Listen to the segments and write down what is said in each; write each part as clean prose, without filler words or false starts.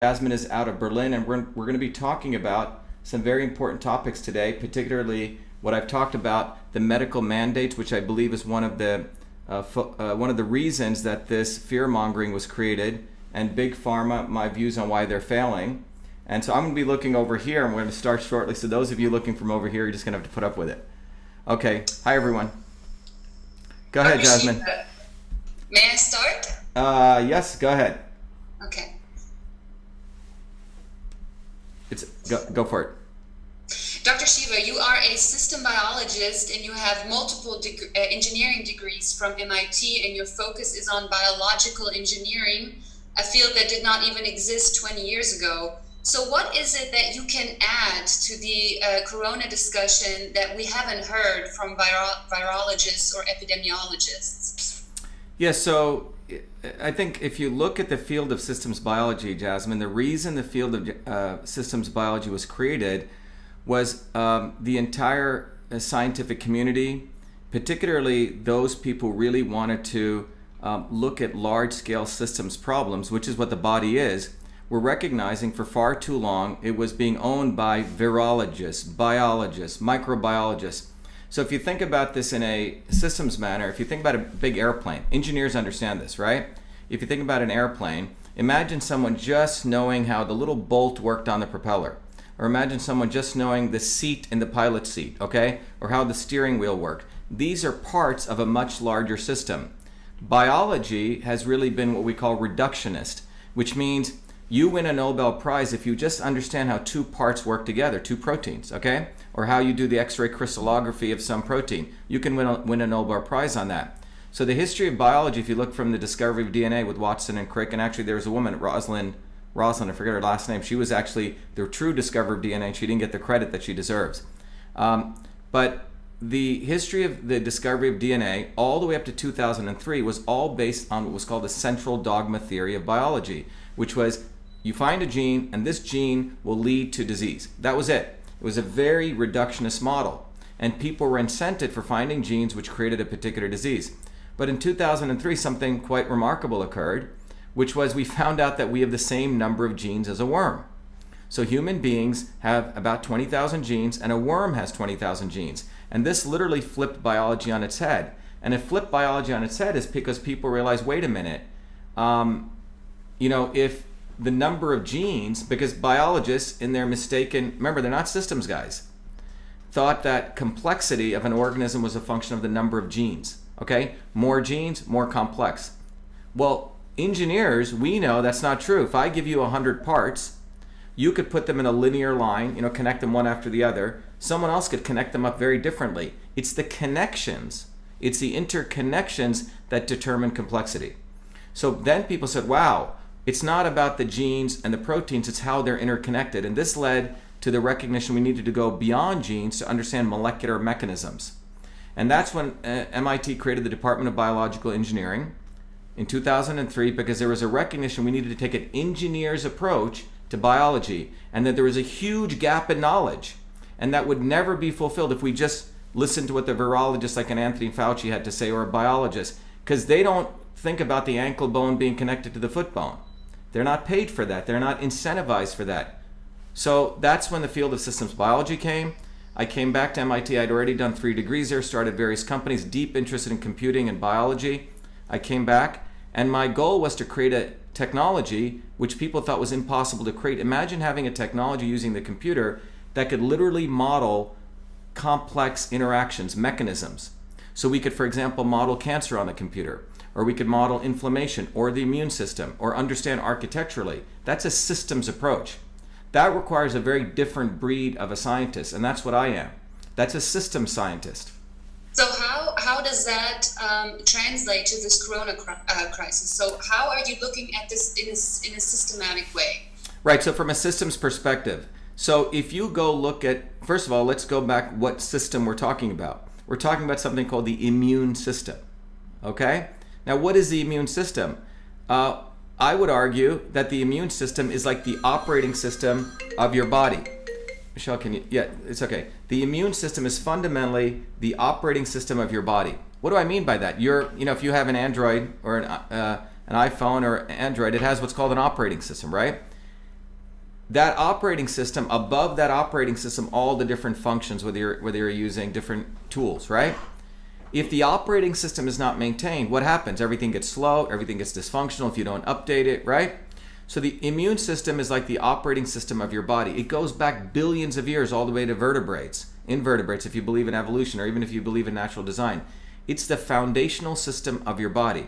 Jasmine is out of Berlin, and we're going to be talking about some very important topics today, particularly what I've talked about, the medical mandates, which I believe is one of the reasons that this fear-mongering was created, and Big Pharma, my views on why they're failing. And so I'm going to be looking over here, and we're going to start shortly. So those of you looking from over here, you're just going to have to put up with it. Okay. Hi, everyone. Go ahead, Jasmine. May I start? Yes, go ahead. Okay. Go for it. Dr. Shiva, you are a system biologist and you have multiple engineering degrees from MIT, and your focus is on biological engineering, a field that did not even exist 20 years ago. So what is it that you can add to the corona discussion that we haven't heard from virologists or epidemiologists? Yeah, so I think if you look at the field of systems biology, Jasmine, the reason the field of systems biology was created was the entire scientific community, particularly those people who really wanted to look at large-scale systems problems, which is what the body is, were recognizing for far too long it was being owned by virologists, biologists, microbiologists. So if you think about this in a systems manner, if you think about a big airplane, engineers understand this, right? If you think about an airplane, imagine someone just knowing how the little bolt worked on the propeller. Or imagine someone just knowing the seat in the pilot's seat, okay? Or how the steering wheel worked. These are parts of a much larger system. Biology has really been what we call reductionist, which means you win a Nobel Prize if you just understand how two parts work together, two proteins, okay? Or how you do the X-ray crystallography of some protein. You can win a Nobel Prize on that. So the history of biology, if you look from the discovery of DNA with Watson and Crick, and actually there was a woman, Rosalind, I forget her last name, she was actually the true discoverer of DNA, and she didn't get the credit that she deserves. But the history of the discovery of DNA all the way up to 2003 was all based on what was called the central dogma theory of biology, which was you find a gene and this gene will lead to disease. That was it. It was a very reductionist model, and people were incented for finding genes which created a particular disease. But in 2003 something quite remarkable occurred, which was we found out that we have the same number of genes as a worm. So human beings have about 20,000 genes, and a worm has 20,000 genes. And this literally flipped biology on its head. And it flipped biology on its head is because people realized, wait a minute, if the number of genes, because biologists in their mistaken, remember they're not systems guys, thought that complexity of an organism was a function of the number of genes, okay? More genes, more complex. Well, engineers, we know that's not true. If I give you 100 parts, you could put them in a linear line, connect them one after the other. Someone else could connect them up very differently. It's the connections, it's the interconnections that determine complexity. So then people said, wow, it's not about the genes and the proteins, it's how they're interconnected. And this led to the recognition we needed to go beyond genes to understand molecular mechanisms. And that's when MIT created the Department of Biological Engineering in 2003, because there was a recognition we needed to take an engineer's approach to biology, and that there was a huge gap in knowledge, and that would never be fulfilled if we just listened to what the virologist like an Anthony Fauci had to say, or a biologist, because they don't think about the ankle bone being connected to the foot bone. They're not paid for that. They're not incentivized for that. So that's when the field of systems biology came. I came back to MIT. I'd already done 3 degrees there, started various companies, deep interested in computing and biology. I came back, and my goal was to create a technology which people thought was impossible to create. Imagine having a technology using the computer that could literally model complex interactions, mechanisms. So we could, for example, model cancer on the computer, or we could model inflammation or the immune system, or understand architecturally. That's a systems approach. That requires a very different breed of a scientist, and that's what I am. That's a systems scientist. So how does that translate to this corona crisis? So how are you looking at this in a systematic way? Right, so from a systems perspective. So if you go look at, first of all, let's go back what system we're talking about. We're talking about something called the immune system, okay? Now, what is the immune system? I would argue that the immune system is like the operating system of your body. Michelle, can you? Yeah, it's okay. The immune system is fundamentally the operating system of your body. What do I mean by that? If you have an Android or an iPhone or Android, it has what's called an operating system, right? that operating system, above that operating system, all the different functions, whether you're using different tools, right? If the operating system is not maintained, what happens? Everything gets slow, everything gets dysfunctional if you don't update it, right? So the immune system is like the operating system of your body. It goes back billions of years all the way to invertebrates, if you believe in evolution, or even if you believe in natural design. It's the foundational system of your body.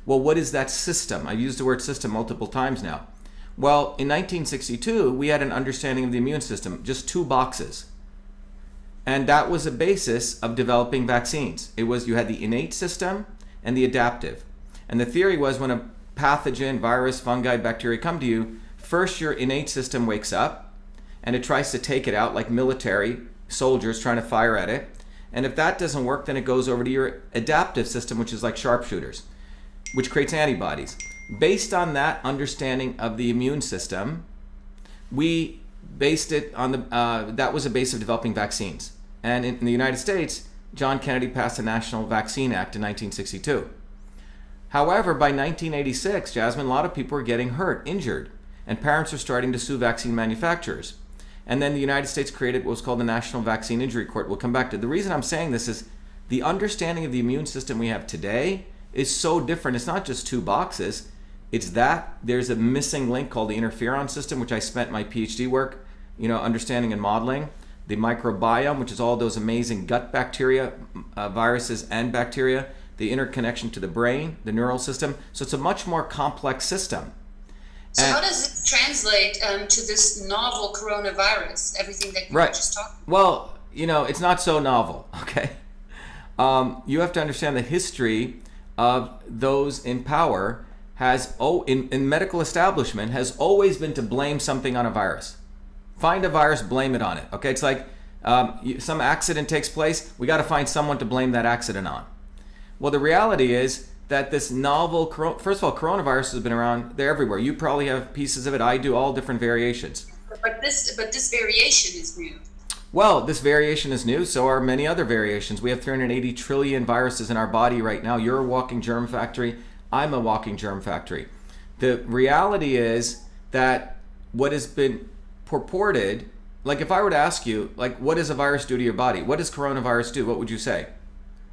Well, what is that system? I've used the word system multiple times now. Well, in 1962, we had an understanding of the immune system, just 2 boxes. And that was a basis of developing vaccines. It was, you had the innate system and the adaptive. And the theory was, when a pathogen, virus, fungi, bacteria come to you, first your innate system wakes up and it tries to take it out, like military soldiers trying to fire at it. And if that doesn't work, then it goes over to your adaptive system, which is like sharpshooters, which creates antibodies. Based on that understanding of the immune system, we based it on that was a base of developing vaccines. And in the United States, John Kennedy passed the National Vaccine Act in 1962. However, by 1986, Jasmine, a lot of people were getting hurt, injured, and parents were starting to sue vaccine manufacturers. And then the United States created what was called the National Vaccine Injury Court. We'll come back to it. The reason I'm saying this is the understanding of the immune system we have today is so different. It's not just 2 boxes. It's that there's a missing link called the interferon system, which I spent my PhD work, understanding and modeling. The microbiome, which is all those amazing gut bacteria, viruses and bacteria, the interconnection to the brain, the neural system. So it's a much more complex system. So how does it translate to this novel coronavirus, everything that you just talked about? Well, it's not so novel, okay? You have to understand the history of those in power in medical establishment has always been to blame something on a virus. Find a virus, blame it on it. Okay, it's like some accident takes place, we got to find someone to blame that accident on. Well, the reality is that this novel, first of all, coronavirus has been around, they're everywhere. You probably have pieces of it, I do, all different variations. But this variation is new. Well, this variation is new, so are many other variations. We have 380 trillion viruses in our body right now. You're a walking germ factory, I'm a walking germ factory. The reality is that what has been purported, like if I were to ask you, like, what does a virus do to your body? What does coronavirus do? What would you say?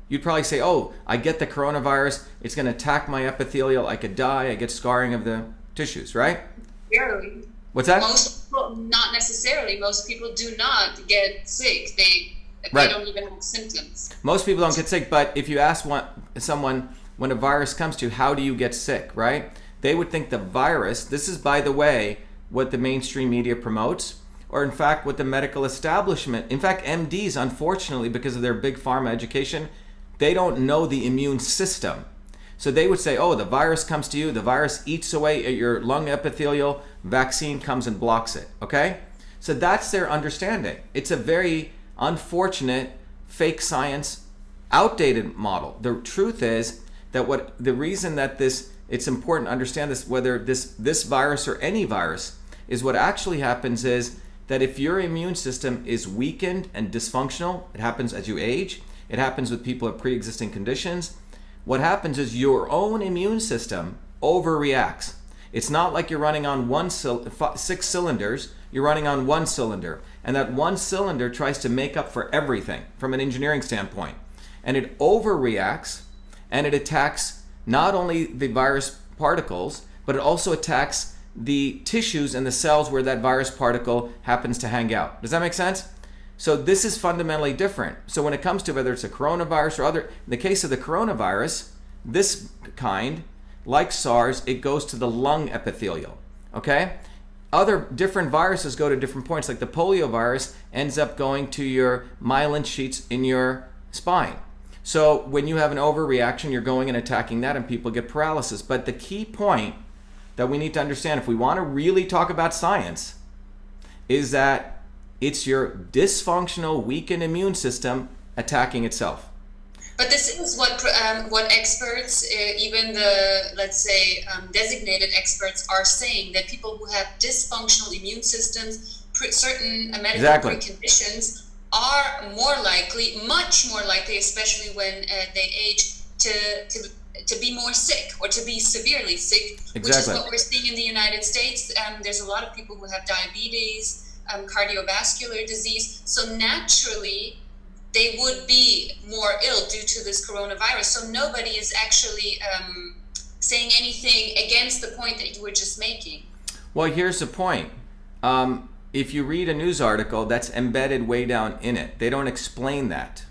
You'd probably say, oh, I get the coronavirus, it's going to attack my epithelial, I could die, I get scarring of the tissues, right? Barely. What's that? Most people, not necessarily. Most people do not get sick. They don't even have symptoms. Most people don't get sick, but if you ask someone, when a virus comes to you, how do you get sick, right? They would think the virus, this is, by the way, what the mainstream media promotes, or in fact what the medical establishment, in fact MDs, unfortunately, because of their big pharma education, they don't know the immune system. So they would say, oh, the virus comes to you, the virus eats away at your lung epithelial, vaccine comes and blocks it, okay? So that's their understanding. It's a very unfortunate, fake science, outdated model. The truth is that the reason that it's important to understand this, whether this virus or any virus, is what actually happens is that if your immune system is weakened and dysfunctional, it happens as you age, it happens with people with pre-existing conditions, what happens is your own immune system overreacts. It's not like you're running on 6 cylinders, you're running on 1 cylinder. And that 1 cylinder tries to make up for everything from an engineering standpoint. And it overreacts and it attacks not only the virus particles, but it also attacks the tissues and the cells where that virus particle happens to hang out. Does that make sense? So this is fundamentally different. So when it comes to whether it's a coronavirus or other, in the case of the coronavirus, this kind, like SARS, it goes to the lung epithelial, okay? Other different viruses go to different points, like the polio virus ends up going to your myelin sheets in your spine. So when you have an overreaction, you're going and attacking that and people get paralysis. But the key point that we need to understand, if we want to really talk about science, is that it's your dysfunctional, weakened immune system attacking itself. But this is what experts, even the, let's say, designated experts, are saying, that people who have dysfunctional immune systems, certain medical preconditions, are more likely, much more likely, especially when they age, to to be more sick or to be severely sick, Exactly. which is what we're seeing in the United States. There's a lot of people who have diabetes, cardiovascular disease. So naturally, they would be more ill due to this coronavirus. So nobody is actually saying anything against the point that you were just making. Well, here's the point. If you read a news article, that's embedded way down in it. They don't explain that.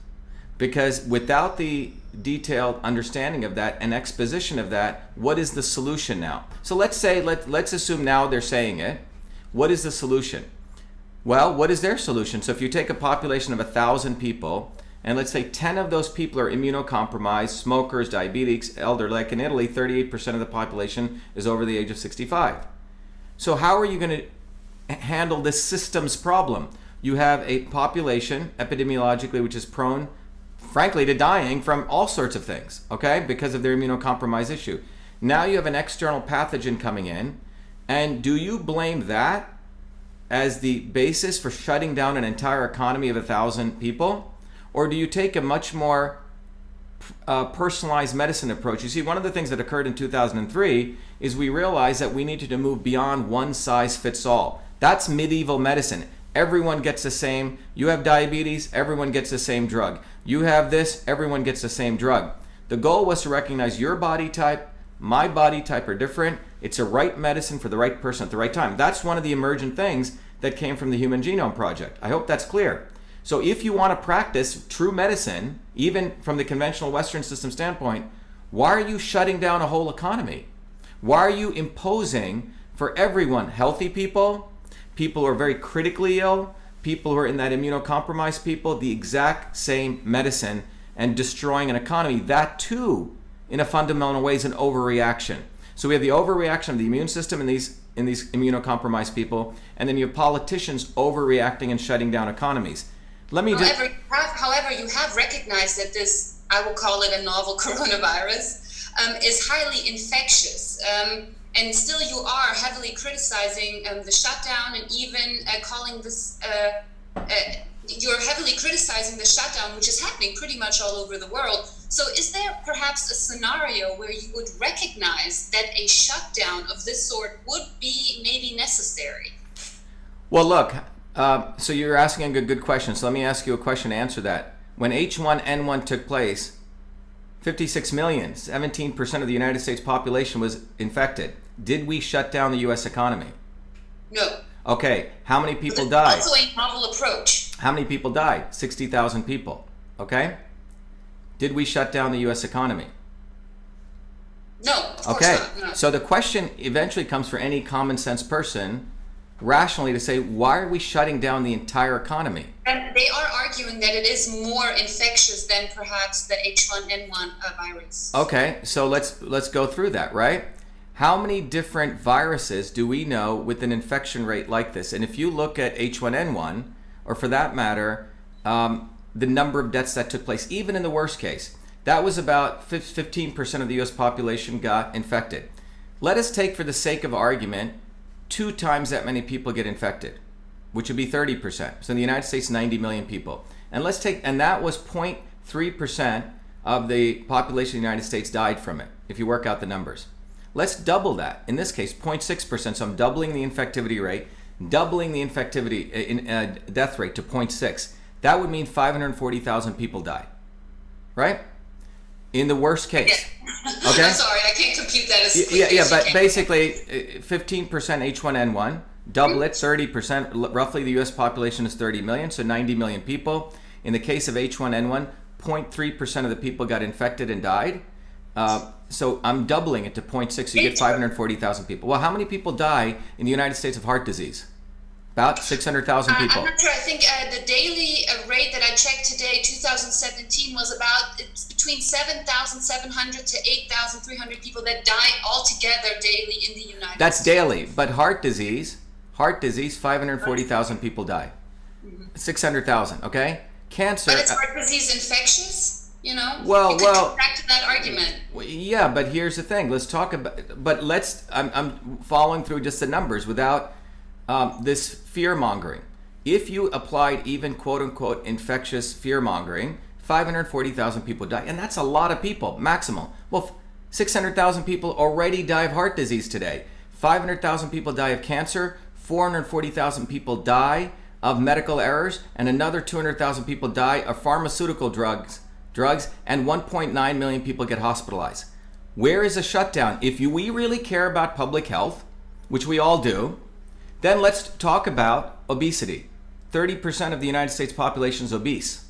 Because without the detailed understanding of that and exposition of that, what is the solution now? So let's assume now they're saying it. What is the solution? Well, what is their solution? So if you take a population of 1,000 people, and let's say 10 of those people are immunocompromised, smokers, diabetics, elder, like in Italy, 38% of the population is over the age of 65. So how are you going to handle this systems problem? You have a population, epidemiologically, which is prone, frankly, to dying from all sorts of things, okay, because of their immunocompromised issue. Now you have an external pathogen coming in, and do you blame that as the basis for shutting down an entire economy of 1,000 people? Or do you take a much more personalized medicine approach? You see, one of the things that occurred in 2003 is we realized that we needed to move beyond one size fits all. That's medieval medicine. Everyone gets the same. You have diabetes, everyone gets the same drug. You have this, everyone gets the same drug. The goal was to recognize your body type, my body type are different. It's a right medicine for the right person at the right time. That's one of the emergent things that came from the Human Genome Project. I hope that's clear. So if you want to practice true medicine, even from the conventional Western system standpoint, why are you shutting down a whole economy? Why are you imposing for everyone, healthy people, people who are very critically ill, people who are in that immunocompromised people, the exact same medicine and destroying an economy? That too, in a fundamental way, is an overreaction. So we have the overreaction of the immune system in these immunocompromised people, and then you have politicians overreacting and shutting down economies. However, you have recognized that this, I will call it a novel coronavirus, is highly infectious. And still you are heavily criticizing the shutdown, and even calling this, you're heavily criticizing the shutdown, which is happening pretty much all over the world. So is there perhaps a scenario where you would recognize that a shutdown of this sort would be maybe necessary? Well, look, so you're asking a good question. So let me ask you a question to answer that. When H1N1 took place, 56 million, 17% of the United States population was infected. Did we shut down the U.S. economy? No. Okay, how many people died? Also a novel approach. How many people died? 60,000 people. Okay? Did we shut down the U.S. economy? No, of course okay. not. No. So the question eventually comes for any common sense person rationally to say, why are we shutting down the entire economy? And they are arguing that it is more infectious than perhaps the H1N1 virus. Okay, so let's go through that, right? How many different viruses do we know with an infection rate like this? And if you look at H1N1, or for that matter, the number of deaths that took place, even in the worst case, that was about 15% of the US population got infected. Let us take, for the sake of argument, 2 times that many people get infected, which would be 30%. So in the United States, 90 million people. And that was 0.3% of the population of the United States died from it, if you work out the numbers. Let's double that. In this case, 0.6%. So I'm doubling the infectivity rate, doubling the infectivity death rate to 0.6. That would mean 540,000 people die, right? In the worst case. Yeah. Okay. I'm sorry, I can't compute that as quickly Yeah, as but you can. basically 15% H1N1, double it, 30%. Roughly the U.S. population is 30 million, so 90 million people. In the case of H1N1, 0.3% of the people got infected and died. So I'm doubling it to 0.6, so you get 540,000 people. Well, how many people die in the United States of heart disease? About 600,000 people. I'm not sure. I think the daily rate that I checked today, 2017, was it's between 7,700 to 8,300 people that die altogether daily in the United States. That's daily, but heart disease, 540,000 people die. 600,000, okay? Cancer. But it's heart disease infectious? You know, well, you could come back to that argument. Yeah, but here's the thing. Let's talk about. But I'm following through just the numbers without this fear mongering. If you applied even quote unquote infectious fear mongering, 540,000 people die, and that's a lot of people, maximal. Well, 600,000 people already die of heart disease today. 500,000 people die of cancer. 440,000 people die of medical errors, and another 200,000 people die of pharmaceutical drugs, and 1.9 million people get hospitalized. Where is a shutdown? If we really care about public health, which we all do, then let's talk about obesity. 30% of the United States population is obese.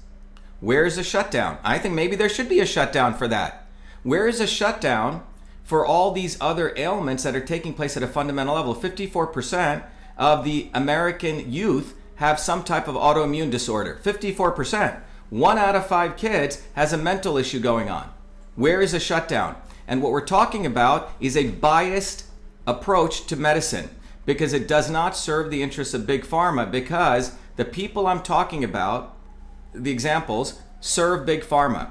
Where is a shutdown? I think maybe there should be a shutdown for that. Where is a shutdown for all these other ailments that are taking place at a fundamental level? 54% of the American youth have some type of autoimmune disorder. 54%. 1 out of 5 kids has a mental issue going on. Where is a shutdown? And what we're talking about is a biased approach to medicine, because it does not serve the interests of big pharma, because the people I'm talking about, the examples, serve big pharma.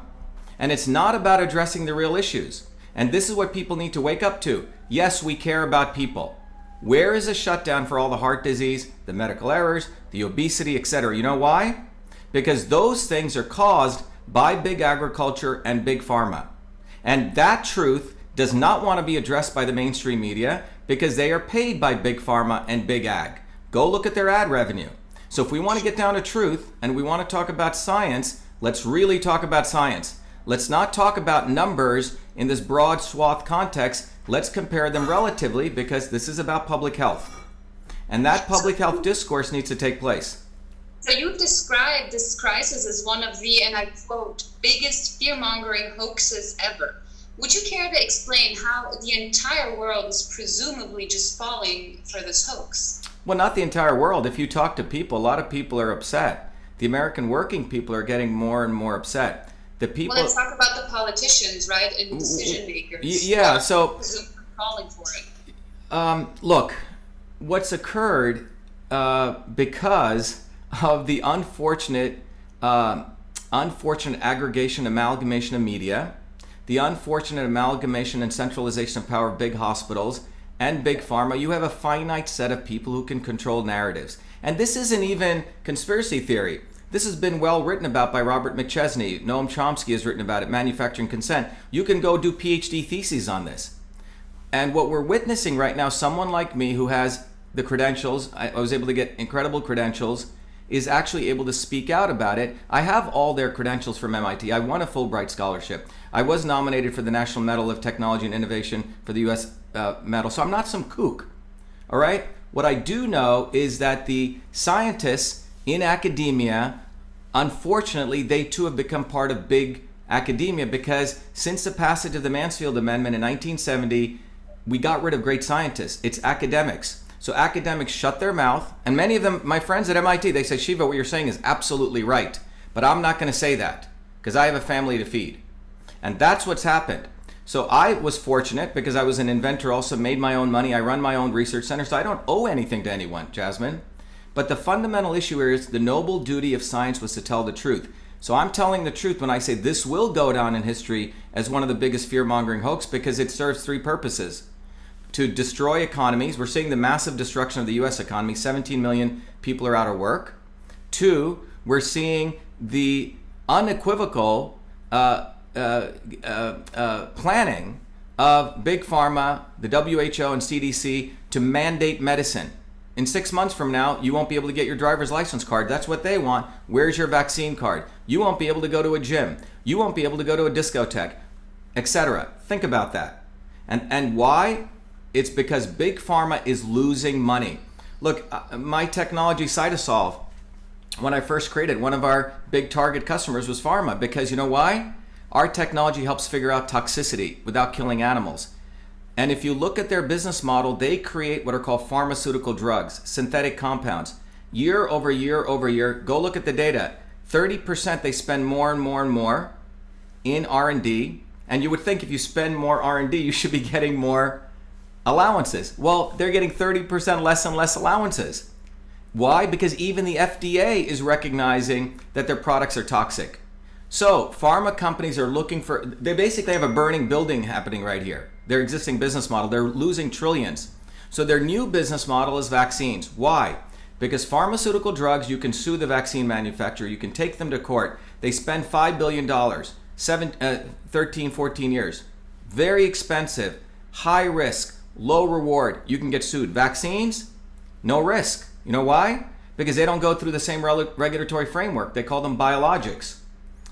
And it's not about addressing the real issues. And this is what people need to wake up to. Yes, we care about people. Where is a shutdown for all the heart disease, the medical errors, the obesity, etc.? You know why? Because those things are caused by big agriculture and big pharma. And that truth does not want to be addressed by the mainstream media, because they are paid by big pharma and big ag. Go look at their ad revenue. So if we want to get down to truth and we want to talk about science, let's really talk about science. Let's not talk about numbers in this broad swath context. Let's compare them relatively, because this is about public health. And that public health discourse needs to take place. So you've described this crisis as one of the, and I quote, biggest fear-mongering hoaxes ever. Would you care to explain how the entire world is presumably just falling for this hoax? Well, not the entire world. If you talk to people, a lot of people are upset. The American working people are getting more and more upset. The people. Well, let's talk about the politicians, right, and decision makers. Yeah, so calling for it. Look, what's occurred because of the unfortunate aggregation, amalgamation of media, the unfortunate amalgamation and centralization of power of big hospitals and big pharma, you have a finite set of people who can control narratives. And this isn't even conspiracy theory. This has been well written about by Robert McChesney. Noam Chomsky has written about it, Manufacturing Consent. You can go do PhD theses on this. And what we're witnessing right now, someone like me who has the credentials, I was able to get incredible credentials, is actually able to speak out about it. I have all their credentials from MIT. I won a Fulbright scholarship. I was nominated for the National Medal of Technology and Innovation for the US medal. So I'm not some kook, all right? What I do know is that the scientists in academia, unfortunately, they too have become part of big academia, because since the passage of the Mansfield Amendment in 1970, we got rid of great scientists. It's academics. So academics shut their mouth, and many of them, my friends at MIT, they say, Shiva, what you're saying is absolutely right, but I'm not going to say that because I have a family to feed. And that's what's happened. So I was fortunate because I was an inventor, also made my own money. I run my own research center, so I don't owe anything to anyone, Jasmine. But the fundamental issue here is the noble duty of science was to tell the truth. So I'm telling the truth when I say this will go down in history as one of the biggest fear-mongering hoax, because it serves 3 purposes. To destroy economies. We're seeing the massive destruction of the US economy. 17 million people are out of work. 2, we're seeing the unequivocal planning of Big Pharma, the WHO and CDC to mandate medicine. In 6 months from now, you won't be able to get your driver's license card. That's what they want. Where's your vaccine card? You won't be able to go to a gym. You won't be able to go to a discotheque, etc. Think about that. And why? It's because Big Pharma is losing money. Look, my technology, Cytosolve, when I first created, one of our big target customers was Pharma, because you know why? Our technology helps figure out toxicity without killing animals. And if you look at their business model, they create what are called pharmaceutical drugs, synthetic compounds. Year over year over year, go look at the data. 30% they spend more and more and more in R&D. And you would think if you spend more R&D, you should be getting more allowances. Well, they're getting 30% less and less allowances. Why? Because even the FDA is recognizing that their products are toxic. So pharma companies are looking for, they basically have a burning building happening right here. Their existing business model, they're losing trillions. So their new business model is vaccines. Why? Because pharmaceutical drugs, you can sue the vaccine manufacturer, you can take them to court. They spend $5 billion, 13, 14 years. very expensive, high risk, low reward. You can get sued. Vaccines, no risk. You know why? Because they don't go through the same regulatory framework. They call them biologics.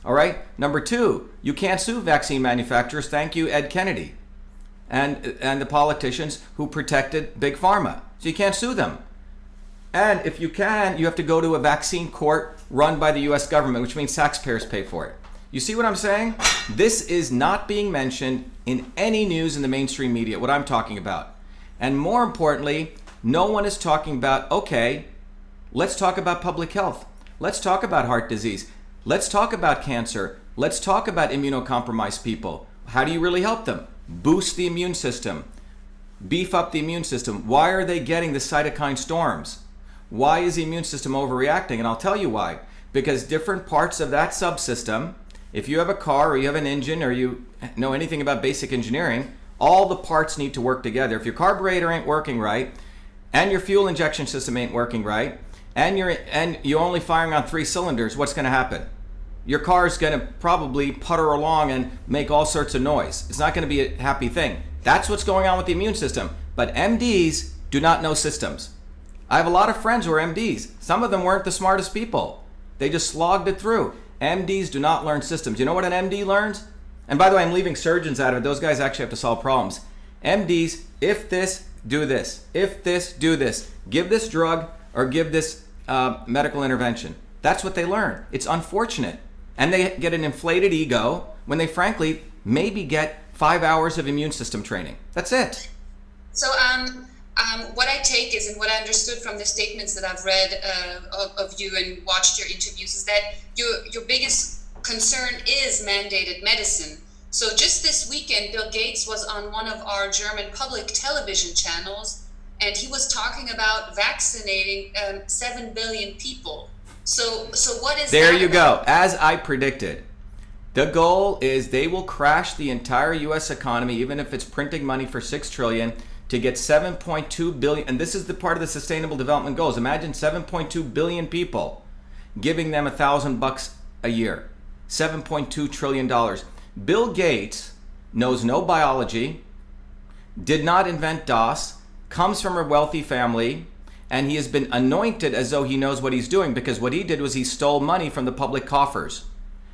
All right. Number two, you can't sue vaccine manufacturers. Thank you, Ed Kennedy, and the politicians who protected Big Pharma. So you can't sue them. And if you can, you have to go to a vaccine court run by the U.S. government, which means taxpayers pay for it. You see what I'm saying? This is not being mentioned in any news in the mainstream media, what I'm talking about. And more importantly, no one is talking about, okay, let's talk about public health. Let's talk about heart disease. Let's talk about cancer. Let's talk about immunocompromised people. How do you really help them? Boost the immune system. Beef up the immune system. Why are they getting the cytokine storms? Why is the immune system overreacting? And I'll tell you why. Because different parts of that subsystem, if you have a car or you have an engine or you know anything about basic engineering, all the parts need to work together. If your carburetor ain't working right, and your fuel injection system ain't working right, and you're only firing on 3 cylinders, what's going to happen? Your car is going to probably putter along and make all sorts of noise. It's not going to be a happy thing. That's what's going on with the immune system. But MDs do not know systems. I have a lot of friends who are MDs. Some of them weren't the smartest people. They just slogged it through. MDs do not learn systems. You know what an MD learns? And by the way, I'm leaving surgeons out of it. Those guys actually have to solve problems. MDs, if this, do this. If this, do this. Give this drug or give this medical intervention. That's what they learn. It's unfortunate. And they get an inflated ego when they frankly maybe get 5 hours of immune system training. That's it. So what I take is, and what I understood from the statements that I've read of you and watched your interviews, is that your biggest concern is mandated medicine. So just this weekend, Bill Gates was on one of our German public television channels, and he was talking about vaccinating 7 billion people. So what is there that you about? go. As I predicted, the goal is they will crash the entire U.S. economy, even if it's printing money for $6 trillion, to get 7.2 billion. And this is the part of the Sustainable Development Goals. Imagine 7.2 billion people giving them $1,000 a year. $7.2 trillion. Bill Gates knows no biology, did not invent DOS, comes from a wealthy family, and he has been anointed as though he knows what he's doing, because what he did was he stole money from the public coffers.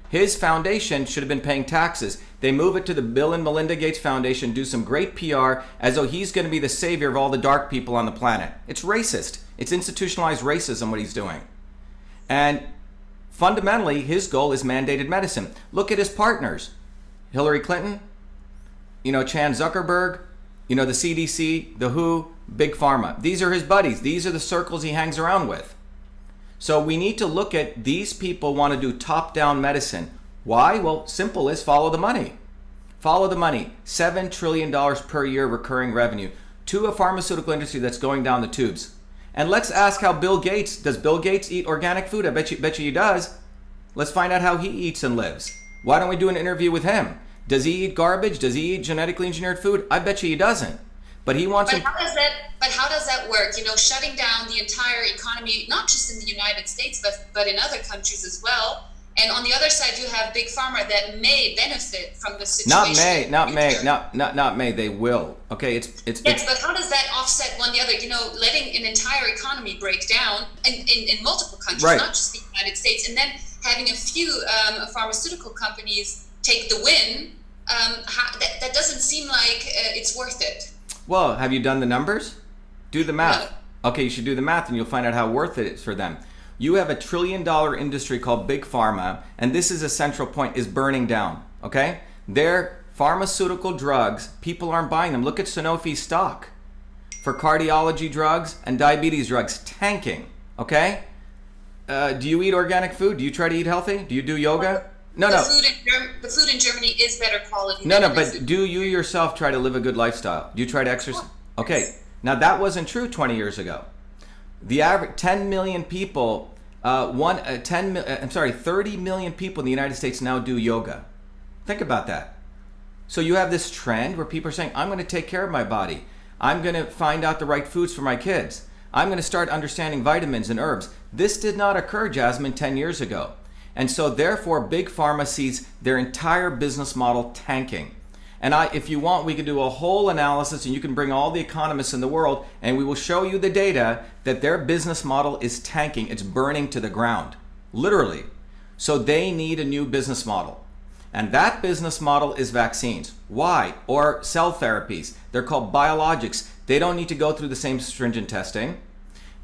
His foundation should have been paying taxes. They move it to the Bill and Melinda Gates Foundation, do some great PR as though he's going to be the savior of all the dark people on the planet. It's racist. It's institutionalized racism what he's doing. And fundamentally, his goal is mandated medicine. Look at his partners. Hillary Clinton, Chan Zuckerberg, the CDC, the WHO, Big Pharma. These are his buddies. These are the circles he hangs around with. So we need to look at these people want to do top-down medicine. Why? Well, simple as follow the money. Follow the money. $7 trillion per year recurring revenue to a pharmaceutical industry that's going down the tubes. And let's ask how does Bill Gates eat organic food? I bet you he does. Let's find out how he eats and lives. Why don't we do an interview with him? Does he eat garbage? Does he eat genetically engineered food? I bet you he doesn't. But he wants. But how does that work? Shutting down the entire economy, not just in the United States, but in other countries as well. And on the other side, you have Big Pharma that may benefit from the situation. Not may. They will. Okay, it's. Yes, but how does that offset one the other? Letting an entire economy break down in multiple countries, right, not just the United States, and then having a few pharmaceutical companies take the win. That doesn't seem like it's worth it. Well, have you done the numbers? Do the math. No. Okay, you should do the math and you'll find out how worth it is for them. You have a $1 trillion industry called Big Pharma, and this is a central point, is burning down, okay? Their pharmaceutical drugs, people aren't buying them. Look at Sanofi's stock for cardiology drugs and diabetes drugs, tanking, okay? Do you eat organic food? Do you try to eat healthy? Do you do yoga? No. The food in Germany is better quality. But do you yourself try to live a good lifestyle? Do you try to exercise? Okay, now that wasn't true 20 years ago. The average 10 million people, 30 million people in the United States now do yoga. Think about that. So you have this trend where people are saying, I'm going to take care of my body. I'm going to find out the right foods for my kids. I'm going to start understanding vitamins and herbs. This did not occur, Jasmine, 10 years ago. And so therefore, Big Pharma sees their entire business model tanking. And if you want, we could do a whole analysis, and you can bring all the economists in the world, and we will show you the data that their business model is tanking. It's burning to the ground, literally. So they need a new business model. And that business model is vaccines. Why? Or cell therapies. They're called biologics. They don't need to go through the same stringent testing,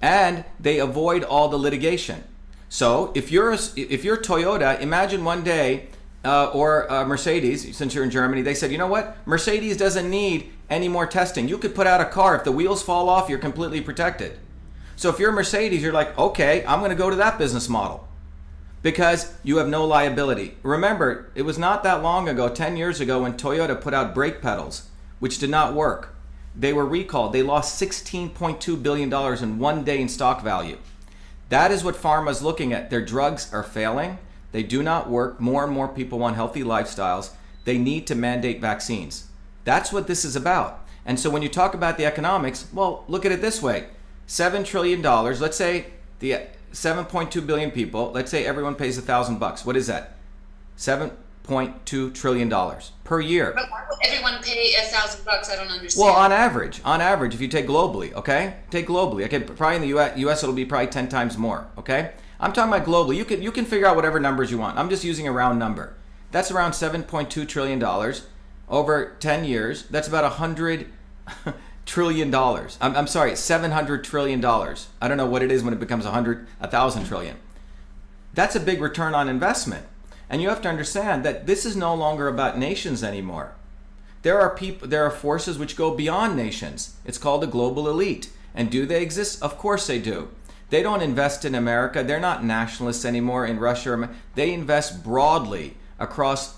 and they avoid all the litigation. So if you're Toyota, imagine one day, or Mercedes, since you're in Germany, they said, you know what? Mercedes doesn't need any more testing. You could put out a car. If the wheels fall off, you're completely protected. So if you're Mercedes, you're like, okay, I'm going to go to that business model because you have no liability. Remember, it was not that long ago, 10 years ago, when Toyota put out brake pedals, which did not work. They were recalled. They lost $16.2 billion in one day in stock value. That is what pharma is looking at. Their drugs are failing. They do not work. More and more people want healthy lifestyles. They need to mandate vaccines. That's what this is about. And so when you talk about the economics, well, look at it this way. $7 trillion, let's say the 7.2 billion people, let's say everyone pays $1,000. What is that? $7.2 trillion per year. But why would everyone pay $1,000? I don't understand. Well, on average, if you take globally, okay? Take globally. Okay, probably in the US it'll be probably 10 times more, okay? I'm talking about globally. You can figure out whatever numbers you want. I'm just using a round number. That's around $7.2 trillion over 10 years. That's about $100 trillion. I'm sorry, $700 trillion. I don't know what it is when it becomes 1,000 trillion. That's a big return on investment. And you have to understand that this is no longer about nations anymore. There are forces which go beyond nations. It's called the global elite. And do they exist? Of course they do. They don't invest in America. They're not nationalists anymore in Russia. They invest broadly across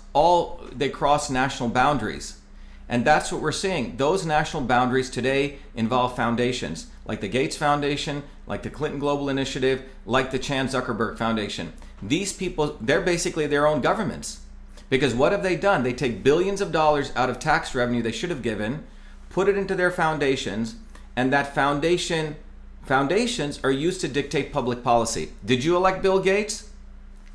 they cross national boundaries. And that's what we're seeing. Those national boundaries today involve foundations, like the Gates Foundation, like the Clinton Global Initiative, like the Chan Zuckerberg Foundation. These people, they're basically their own governments. Because what have they done? They take billions of dollars out of tax revenue they should have given, put it into their foundations, and that foundations are used to dictate public policy. Did you elect Bill Gates?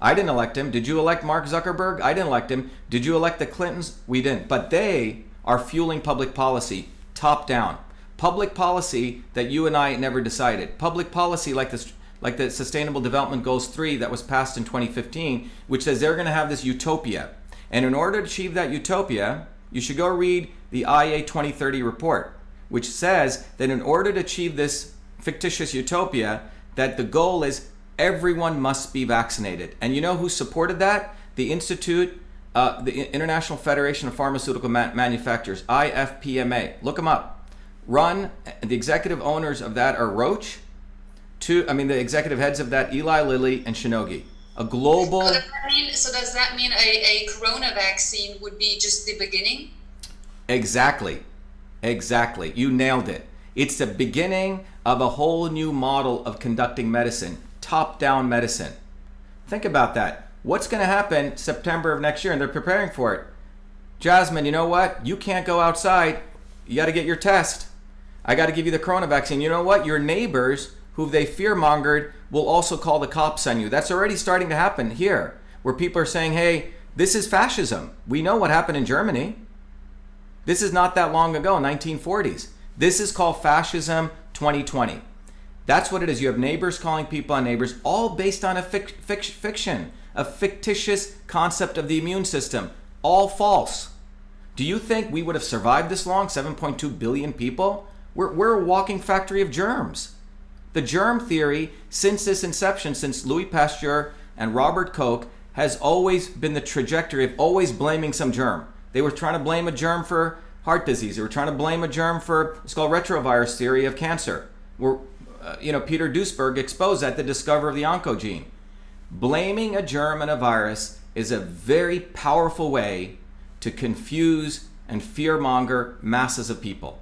I didn't elect him. Did you elect Mark Zuckerberg? I didn't elect him. Did you elect the Clintons? We didn't. But they are fueling public policy, top down. Public policy that you and I never decided. Public policy like the Sustainable Development Goals 3 that was passed in 2015, which says they're going to have this utopia. And in order to achieve that utopia, you should go read the IA 2030 report, which says that in order to achieve this fictitious utopia, that the goal is everyone must be vaccinated. And you know who supported that? The the International Federation of Pharmaceutical Manufacturers, IFPMA. Look them up. The executive owners of that are Roche. The executive heads of that, Eli Lilly and Shinogi. A global. So does that mean a corona vaccine would be just the beginning? Exactly. You nailed it. It's the beginning of a whole new model of conducting medicine, top-down medicine. Think about that. What's going to happen September of next year? And they're preparing for it. Jasmine, you know what? You can't go outside. You got to get your test. I got to give you the corona vaccine. You know what? Your neighbors, who they fear-mongered, will also call the cops on you. That's already starting to happen here, where people are saying, hey, this is fascism. We know what happened in Germany. This is not that long ago, 1940s. This is called fascism 2020. That's what it is. You have neighbors calling people on neighbors, all based on a fiction, a fictitious concept of the immune system, all false. Do you think we would have survived this long, 7.2 billion people? We're a walking factory of germs. The germ theory, since its inception, since Louis Pasteur and Robert Koch, has always been the trajectory of always blaming some germ. They were trying to blame a germ for heart disease. They were trying to blame a germ for, it's called retrovirus theory of cancer. Peter Duesberg exposed that, the discoverer of the oncogene. Blaming a germ and a virus is a very powerful way to confuse and fearmonger masses of people.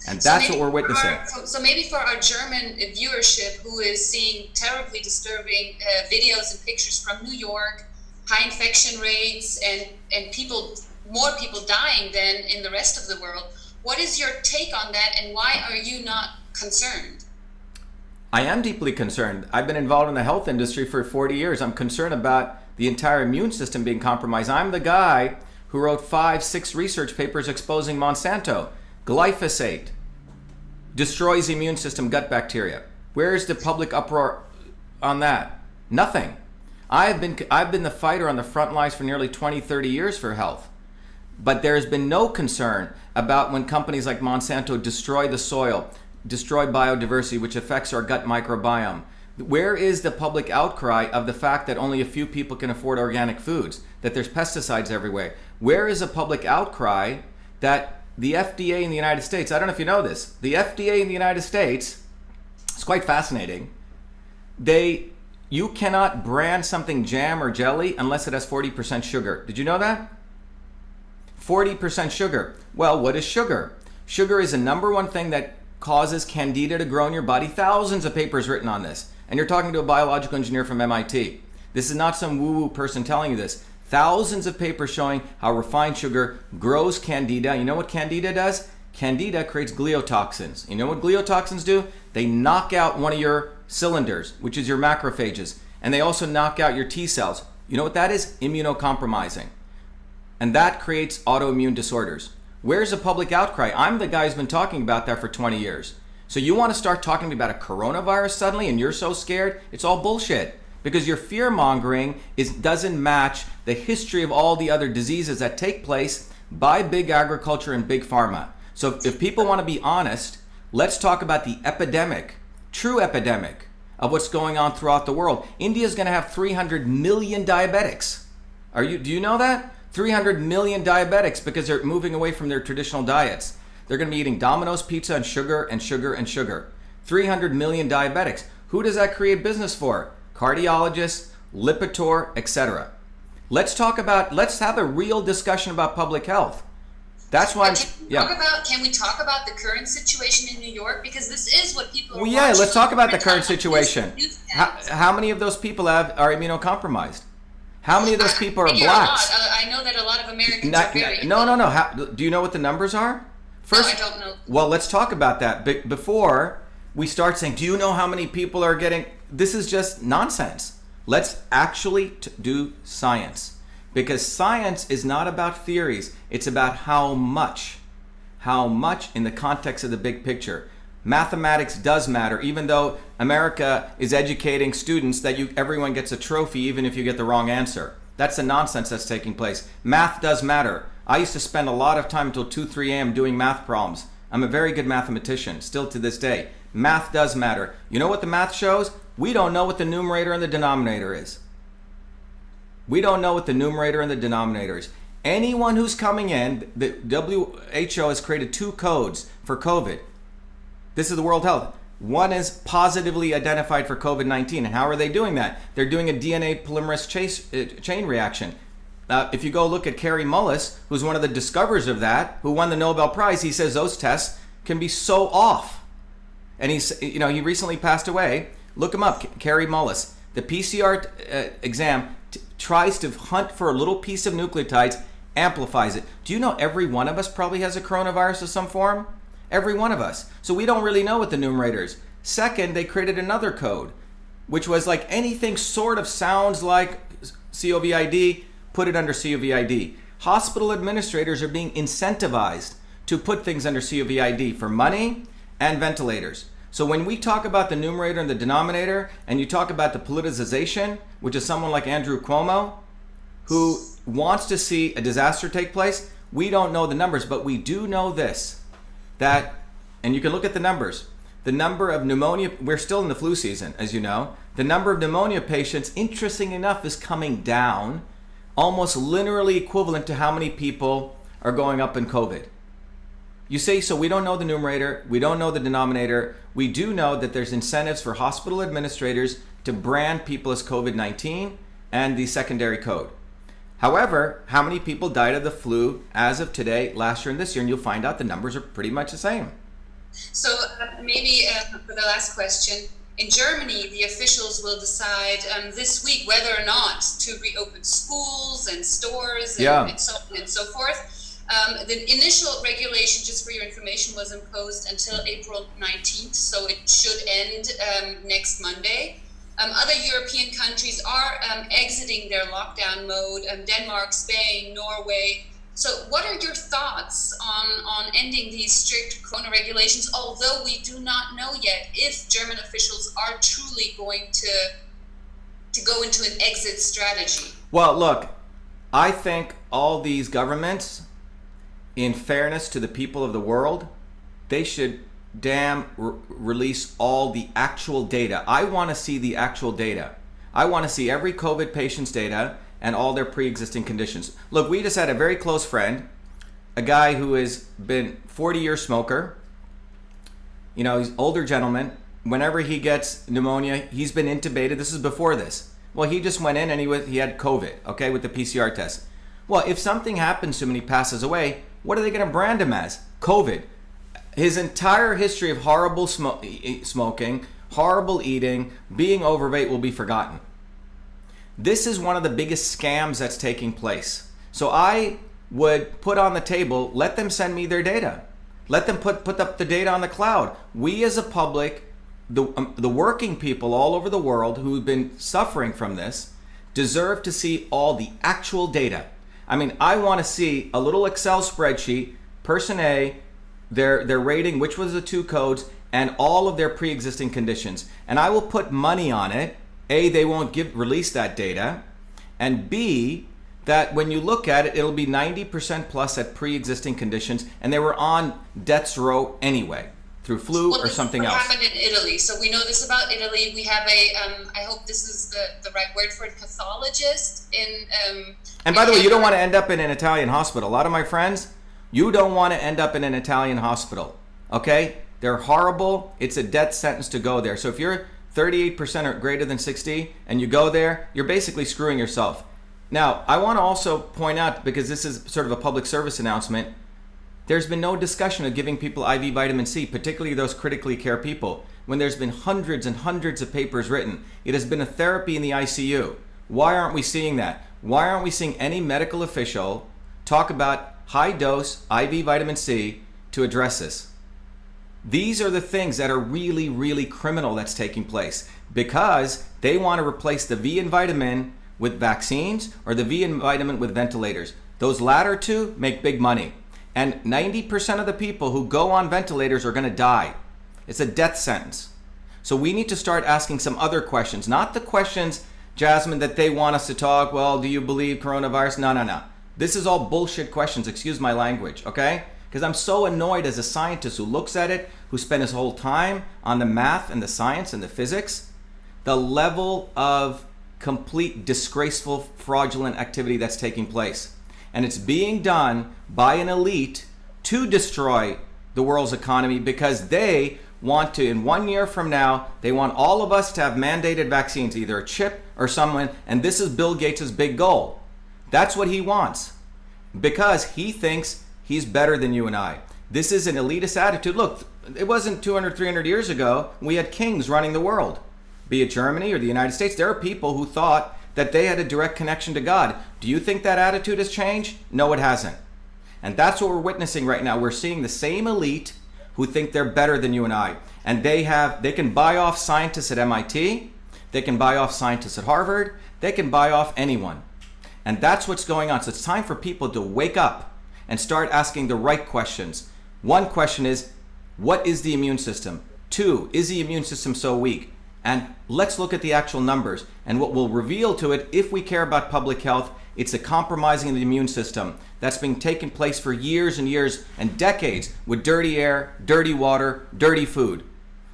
And that's what we're witnessing. So maybe for our German viewership who is seeing terribly disturbing videos and pictures from New York, high infection rates and more people dying than in the rest of the world, what is your take on that and why are you not concerned? I am deeply concerned. I've been involved in the health industry for 40 years. I'm concerned about the entire immune system being compromised. I'm the guy who wrote 5, 6 research papers exposing Monsanto. Glyphosate destroys the immune system, gut bacteria. Where's the public uproar on that? Nothing. I've been the fighter on the front lines for nearly 20, 30 years for health. But there's been no concern about when companies like Monsanto destroy the soil, destroy biodiversity, which affects our gut microbiome. Where is the public outcry of the fact that only a few people can afford organic foods, that there's pesticides everywhere? Where is a public outcry that the FDA in the United States, I don't know if you know this, the FDA in the United States, it's quite fascinating, you cannot brand something jam or jelly unless it has 40% sugar. Did you know that? 40% sugar. Well, what is sugar? Sugar is the number one thing that causes candida to grow in your body. Thousands of papers written on this. And you're talking to a biological engineer from MIT. This is not some woo-woo person telling you this. Thousands of papers showing how refined sugar grows candida. You know what candida does? Candida creates gliotoxins. You know what gliotoxins do? They knock out one of your cylinders, which is your macrophages. And they also knock out your T cells. You know what that is? Immunocompromising. And that creates autoimmune disorders. Where's the public outcry? I'm the guy who's been talking about that for 20 years. So you want to start talking to me about a coronavirus suddenly and you're so scared? It's all bullshit. Because your fear-mongering doesn't match the history of all the other diseases that take place by big agriculture and big pharma. So if people want to be honest, let's talk about the epidemic, true epidemic, of what's going on throughout the world. India's going to have 300 million diabetics. Do you know that? 300 million diabetics because they're moving away from their traditional diets. They're going to be eating Domino's pizza and sugar and sugar and sugar. 300 million diabetics. Who does that create business for? Cardiologists, Lipitor, etc. Let's have a real discussion about public health. That's why Can we talk about the current situation in New York? Because this is what people are watching. Let's talk about the current situation. How many of those people are immunocompromised? How many of those people are blacks? I know that a lot of Americans are very... No. Do you know what the numbers are? First, no, I don't know. Well, let's talk about that. Before we start saying, do you know how many people are getting... This is just nonsense. Let's actually do science. Because science is not about theories. It's about how much in the context of the big picture. Mathematics does matter, even though America is educating students that everyone gets a trophy even if you get the wrong answer. That's the nonsense that's taking place. Math does matter. I used to spend a lot of time until 2, 3 a.m. doing math problems. I'm a very good mathematician, still to this day. Math does matter. You know what the math shows? We don't know what the numerator and the denominator is. We don't know what the numerator and the denominator is. Anyone who's coming in, the WHO has created 2 codes for COVID. This is the World Health. One is positively identified for COVID-19. And how are they doing that? They're doing a DNA polymerase chain reaction. If you go look at Kary Mullis, who's one of the discoverers of that, who won the Nobel Prize, he says those tests can be so off. And he recently passed away. Look him up, Kary Mullis. The PCR exam tries to hunt for a little piece of nucleotides, amplifies it. Do you know every one of us probably has a coronavirus of some form? Every one of us. So we don't really know what the numerator is. Second, they created another code, which was like anything sort of sounds like COVID, put it under COVID. Hospital administrators are being incentivized to put things under COVID for money and ventilators. So when we talk about the numerator and the denominator, and you talk about the politicization, which is someone like Andrew Cuomo, who wants to see a disaster take place, we don't know the numbers, but we do know this. And you can look at the numbers. The number of pneumonia, we're still in the flu season, as you know. The number of pneumonia patients, interesting enough, is coming down, almost linearly equivalent to how many people are going up in COVID. You say, so we don't know the numerator, we don't know the denominator. We do know that there's incentives for hospital administrators to brand people as COVID-19 and the secondary code. However, how many people died of the flu as of today, last year, and this year? And you'll find out the numbers are pretty much the same. So maybe for the last question, in Germany, the officials will decide this week whether or not to reopen schools and stores and so on and so forth. The initial regulation, just for your information, was imposed until April 19th, so it should end next Monday. Other European countries are exiting their lockdown mode. Denmark, Spain, Norway, So what are your thoughts on ending these strict corona regulations, although we do not know yet if German officials are truly going to go into an exit strategy? Well, look, I think all these governments, in fairness to the people of the world, they should release all the actual data. I want to see the actual data. I want to see every COVID patient's data and all their pre-existing conditions. Look, we just had a very close friend, a guy who has been 40-year smoker. You know, he's an older gentleman. Whenever he gets pneumonia, he's been intubated. This is before this. Well, he just went in and he had COVID, okay, with the PCR test. Well, if something happens to him and he passes away, what are they going to brand him as? COVID. His entire history of horrible smoking, horrible eating, being overweight will be forgotten. This is one of the biggest scams that's taking place. So I would put on the table, let them send me their data. Let them put up the data on the cloud. We as a public, the working people all over the world who've been suffering from this, deserve to see all the actual data. I mean, I want to see a little Excel spreadsheet, person A, their rating, which was the 2 codes, and all of their pre-existing conditions. And I will put money on it. A, they won't release that data. And B, that when you look at it, it'll be 90% plus at pre-existing conditions, and they were on death's row anyway, through flu or something else. What happened in Italy? So we know this about Italy. We have I hope this is the right word for it, pathologist in. And by the way, you don't want to end up in an Italian hospital. A lot of my friends, you don't want to end up in an Italian hospital, okay? They're horrible. It's a death sentence to go there. So if you're 38% or greater than 60 and you go there, you're basically screwing yourself. Now, I want to also point out, because this is sort of a public service announcement, there's been no discussion of giving people IV vitamin C, particularly those critically care people, when there's been hundreds and hundreds of papers written. It has been a therapy in the ICU. Why aren't we seeing that? Why aren't we seeing any medical official talk about high dose IV vitamin C to address this? These are the things that are really, really criminal that's taking place, because they want to replace the V in vitamin with vaccines or the V in vitamin with ventilators. Those latter two make big money. And 90% of the people who go on ventilators are going to die. It's a death sentence. So we need to start asking some other questions, not the questions, Jasmine, that they want us to talk, well, do you believe coronavirus? No. This is all bullshit questions, excuse my language, okay? Because I'm so annoyed as a scientist who looks at it, who spent his whole time on the math and the science and the physics, the level of complete disgraceful, fraudulent activity that's taking place. And it's being done by an elite to destroy the world's economy, because they want to, in 1 year from now, they want all of us to have mandated vaccines, either a chip or someone, and this is Bill Gates' big goal. That's what he wants, because he thinks he's better than you and I. This is an elitist attitude. Look, it wasn't 200, 300 years ago we had kings running the world, be it Germany or the United States. There are people who thought that they had a direct connection to God. Do you think that attitude has changed? No, it hasn't. And that's what we're witnessing right now. We're seeing the same elite who think they're better than you and I. And they can buy off scientists at MIT, they can buy off scientists at Harvard, they can buy off anyone. And that's what's going on. So it's time for people to wake up and start asking the right questions. One question is, what is the immune system? 2, is the immune system so weak? And let's look at the actual numbers. And what will reveal to it, if we care about public health, it's a compromising of the immune system that's been taking place for years and years and decades with dirty air, dirty water, dirty food.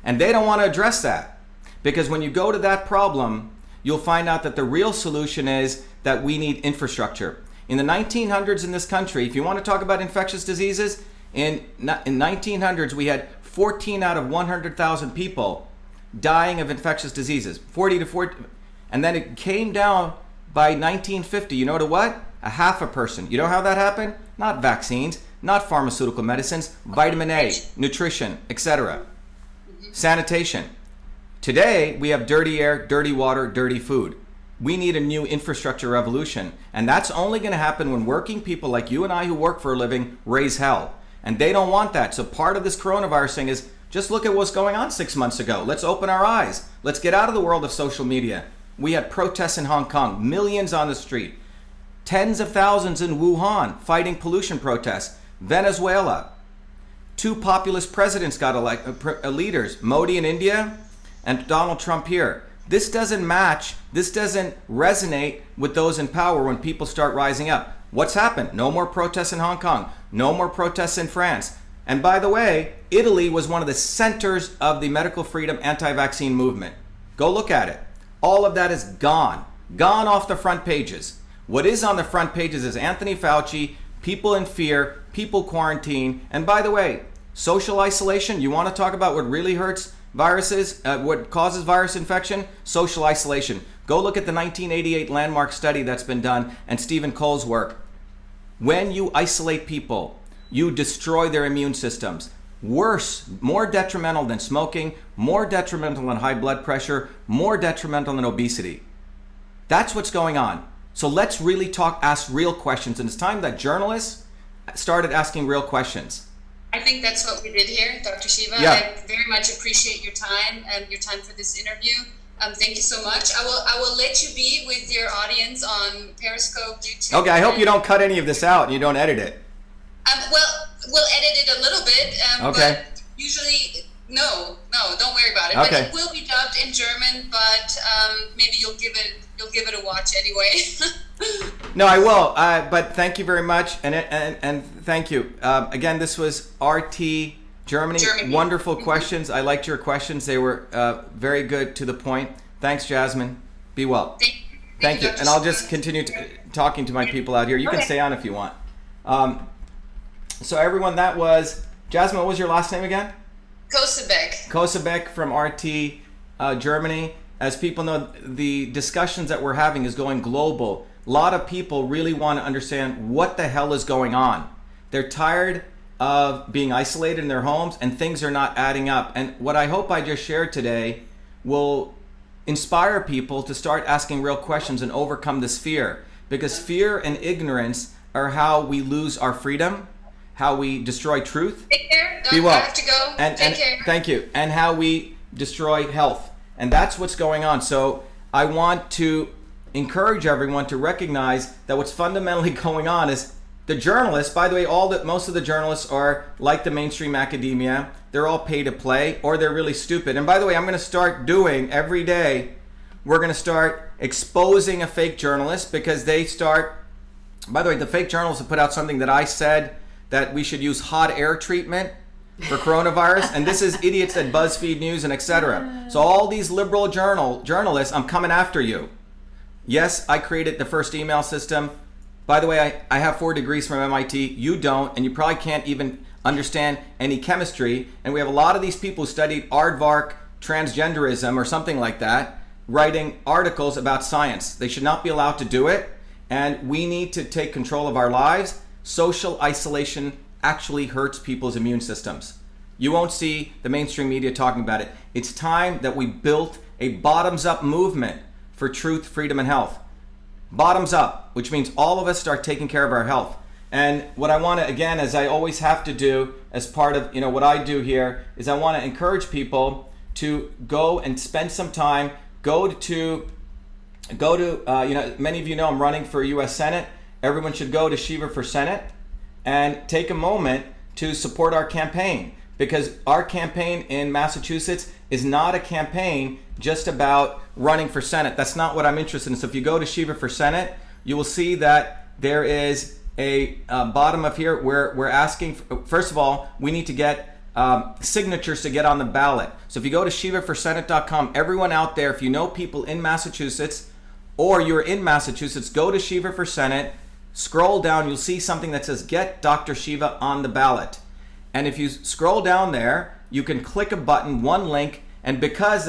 And they don't want to address that, because when you go to that problem, you'll find out that the real solution is that we need infrastructure. In the 1900s in this country, if you want to talk about infectious diseases, in 1900s we had 14 out of 100,000 people dying of infectious diseases, 40 to 40, and then it came down by 1950, you know to what? A half a person. You know how that happened? Not vaccines, not pharmaceutical medicines, vitamin A, nutrition, etc. Sanitation. Today, we have dirty air, dirty water, dirty food. We need a new infrastructure revolution. And that's only going to happen when working people like you and I who work for a living raise hell. And they don't want that. So part of this coronavirus thing is just look at what's going on 6 months ago. Let's open our eyes. Let's get out of the world of social media. We had protests in Hong Kong, millions on the street. Tens of thousands in Wuhan fighting pollution protests. Venezuela. 2 populist presidents got elected, leaders, Modi in India and Donald Trump here. This doesn't match, this doesn't resonate with those in power when people start rising up. What's happened? No more protests in Hong Kong, no more protests in France. And by the way, Italy was one of the centers of the medical freedom anti-vaccine movement. Go look at it. All of that is gone off the front pages. What is on the front pages is Anthony Fauci, people in fear, people quarantine. And by the way, social isolation, you want to talk about what really hurts viruses, what causes virus infection? Social isolation. Go look at the 1988 landmark study that's been done and Stephen Cole's work. When you isolate people, you destroy their immune systems. Worse, more detrimental than smoking, more detrimental than high blood pressure, more detrimental than obesity. That's what's going on. So let's really ask real questions. And it's time that journalists started asking real questions. I think that's what we did here, Dr. Shiva. Yeah. I very much appreciate your time and your time for this interview. Thank you so much. I will let you be with your audience on Periscope, YouTube. Okay, I hope you don't cut any of this out and you don't edit it. Well, we'll edit it a little bit. Okay. But usually, no, don't worry about it. Okay. But it will be dubbed in German. But maybe you'll give it a watch anyway. No, I will. But thank you very much, and thank you again. This was RT Germany. Wonderful questions. I liked your questions. They were very good, to the point. Thanks, Jasmine. Be well. Thank you. And I'll just continue talking to my people out here. You can stay on if you want. So everyone, that was Jasmine. What was your last name again? Kosebek. Kosebek from RT Germany. As people know, the discussions that we're having is going global. A lot of people really want to understand what the hell is going on. They're tired of being isolated in their homes and things are not adding up. And what I hope I just shared today will inspire people to start asking real questions and overcome this fear. Because fear and ignorance are how we lose our freedom, how we destroy truth. Take care. Be well. I have to go. Take care. Thank you. And how we destroy health. And that's what's going on. So I want to encourage everyone to recognize that what's fundamentally going on is the journalists, by the way, most of the journalists are like the mainstream academia. They're all pay to play, or they're really stupid. And by the way, I'm going to start doing every day, we're going to start exposing a fake journalist because they start, by the way, the fake journalists have put out something that I said that we should use hot air treatment for coronavirus, and this is idiots at BuzzFeed News and etc. So all these liberal journalists, I'm coming after you. Yes, I created the first email system. By the way, I have 4 degrees from MIT. You don't, and you probably can't even understand any chemistry. And we have a lot of these people who studied aardvark transgenderism or something like that, writing articles about science. They should not be allowed to do it, and we need to take control of our lives. Social isolation actually hurts people's immune systems. You won't see the mainstream media talking about it. It's time that we built a bottoms-up movement for truth, freedom, and health. Bottoms up, which means all of us start taking care of our health. And what I want to, again, as I always have to do as part of what I do here, is I want to encourage people to go and spend some time, go to many of you know I'm running for US Senate. Everyone should go to SHIVA for Senate and take a moment to support our campaign, because our campaign in Massachusetts is not a campaign just about running for Senate. That's not what I'm interested in. So if you go to SHIVA for Senate, you will see that there is a bottom of here where we're asking, first of all, we need to get signatures to get on the ballot. So if you go to shivaforsenate.com, everyone out there, if you know people in Massachusetts or you're in Massachusetts, go to SHIVA for Senate, scroll down, you'll see something that says get Dr. Shiva on the ballot. And if you scroll down there, you can click a button, one link, and because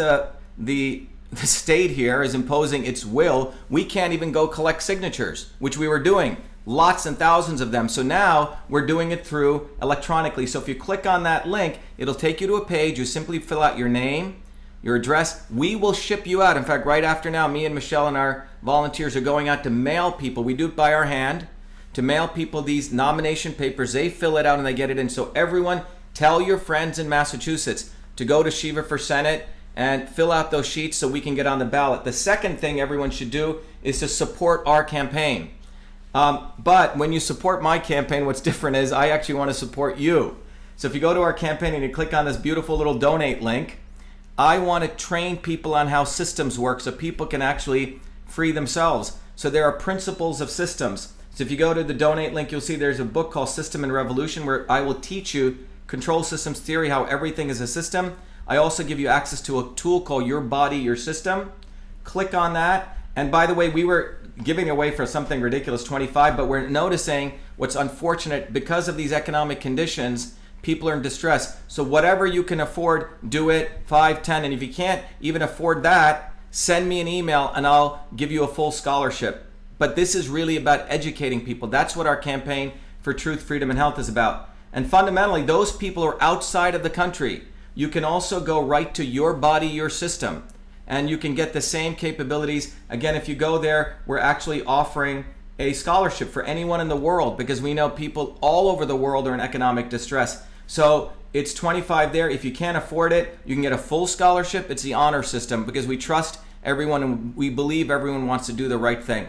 the state here is imposing its will, we can't even go collect signatures, which we were doing, lots and thousands of them. So now we're doing it through electronically. So if you click on that link, it'll take you to a page. You simply fill out your name, your address. We will ship you out. In fact, right after now, me and Michelle and our volunteers are going out to mail people. We do it by our hand, to mail people these nomination papers. They fill it out and they get it in. So everyone, tell your friends in Massachusetts to go to SHIVA for Senate and fill out those sheets so we can get on the ballot. The second thing everyone should do is to support our campaign. But when you support my campaign, what's different is I actually want to support you. So if you go to our campaign and you click on this beautiful little donate link, I want to train people on how systems work so people can actually free themselves. So there are principles of systems. So if you go to the donate link, you'll see there's a book called System and Revolution where I will teach you control systems theory, how everything is a system. I also give you access to a tool called Your Body, Your System. Click on that. And by the way, we were giving away for something ridiculous, 25, but we're noticing what's unfortunate because of these economic conditions, people are in distress. So whatever you can afford, do it, 5, 10, and if you can't even afford that, send me an email and I'll give you a full scholarship. But this is really about educating people. That's what our campaign for truth, freedom, and health is about. And fundamentally, those people are outside of the country. You can also go right to Your Body, Your System, and you can get the same capabilities. Again, if you go there, we're actually offering a scholarship for anyone in the world because we know people all over the world are in economic distress. So it's 25 there. If you can't afford it, you can get a full scholarship. It's the honor system because we trust everyone and we believe everyone wants to do the right thing.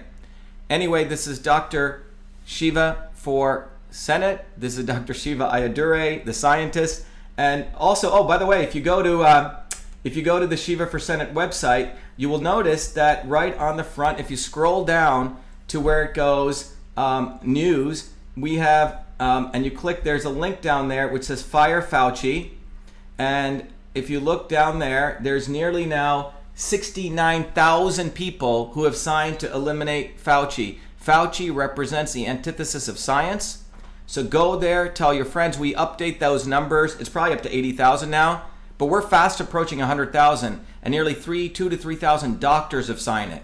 Anyway, this is Dr. Shiva for Senate. This is Dr. Shiva Ayyadurai, the scientist. And also, oh, by the way, if you go to the Shiva for Senate website, you will notice that right on the front, if you scroll down to where it goes news, we have, and you click, there's a link down there which says Fire Fauci. And if you look down there, there's nearly now 69,000 people who have signed to eliminate Fauci. Fauci represents the antithesis of science. So go there, tell your friends. We update those numbers. It's probably up to 80,000 now, but we're fast approaching 100,000, and nearly 2,000 to 3,000 doctors have signed it.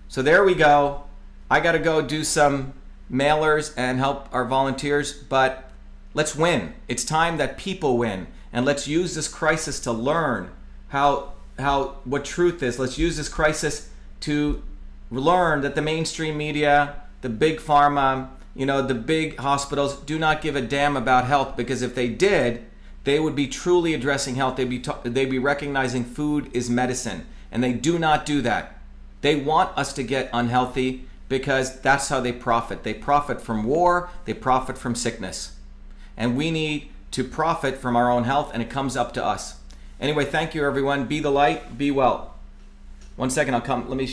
So there we go. I got to go do some mailers and help our volunteers, but let's win. It's time that people win, and let's use this crisis to learn what truth is. Let's use this crisis to learn that the mainstream media, the big pharma, the big hospitals do not give a damn about health, because if they did, they would be truly addressing health. They'd be recognizing food is medicine, and they do not do that. They want us to get unhealthy because that's how they profit. They profit from war, they profit from sickness. And we need to profit from our own health, and it comes up to us. Anyway, thank you everyone. Be the light, be well. 1 second, I'll come. Let me